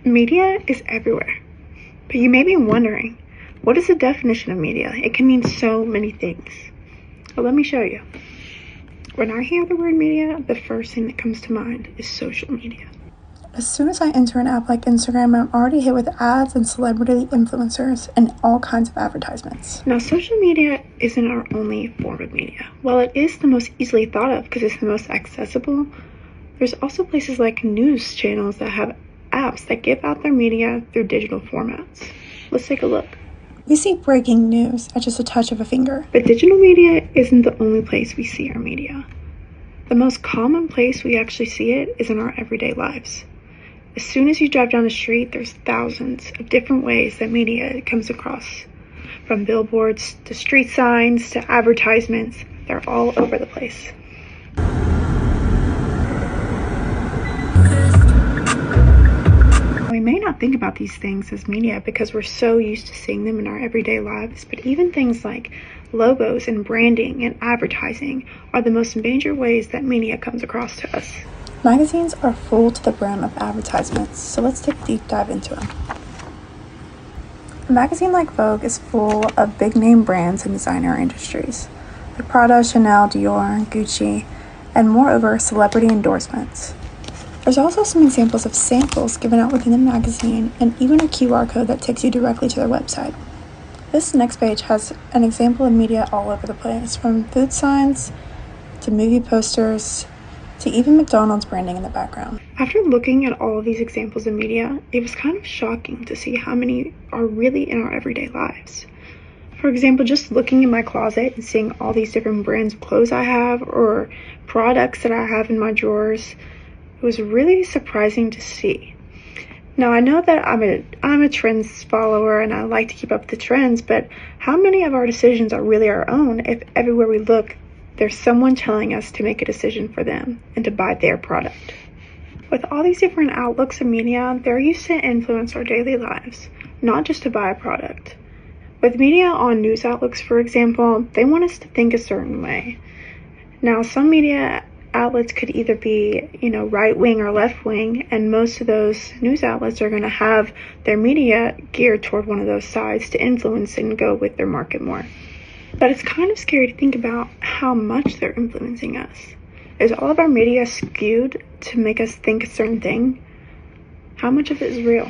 Media is everywhere, but you may be wondering, what is the definition of media? It can mean so many things. Well, let me show you. When I hear the word media, the first thing that comes to mind is social media. As soon as I enter an app like Instagram, I'm already hit with ads and celebrity influencers and all kinds of advertisements. Now, social media isn't our only form of media. While it is the most easily thought of because it's the most accessible, there's also places like news channels that have apps that give out their media through digital formats. Let's take a look. We see breaking news at just a touch of a finger. But digital media isn't the only place we see our media. The most common place we actually see it is in our everyday lives. As soon as you drive down the street, there's thousands of different ways that media comes across. From billboards to street signs to advertisements, they're all over the place. We may not think about these things as media because we're so used to seeing them in our everyday lives, but even things like logos and branding and advertising are the most major ways that media comes across to us. Magazines are full to the brim of advertisements, so let's take a deep dive into them. A magazine like Vogue is full of big-name brands and designer industries, like Prada, Chanel, Dior, Gucci, and moreover, celebrity endorsements. There's also some examples of samples given out within the magazine and even a QR code that takes you directly to their website. This next page has an example of media all over the place, from food signs to movie posters to even McDonald's branding in the background. After looking at all of these examples of media, it was kind of shocking to see how many are really in our everyday lives. For example, just looking in my closet and seeing all these different brands of clothes I have or products that I have in my drawers, it was really surprising to see. Now, I know that I'm a trends follower and I like to keep up with the trends, but how many of our decisions are really our own if everywhere we look, there's someone telling us to make a decision for them and to buy their product? With all these different outlooks of media, they're used to influence our daily lives, not just to buy a product. With media on news outlooks, for example, they want us to think a certain way. Now, some media outlets could either be, right-wing or left-wing, and most of those news outlets are going to have their media geared toward one of those sides to influence and go with their market more. But it's kind of scary to think about how much they're influencing us. Is all of our media skewed to make us think a certain thing? How much of it is real?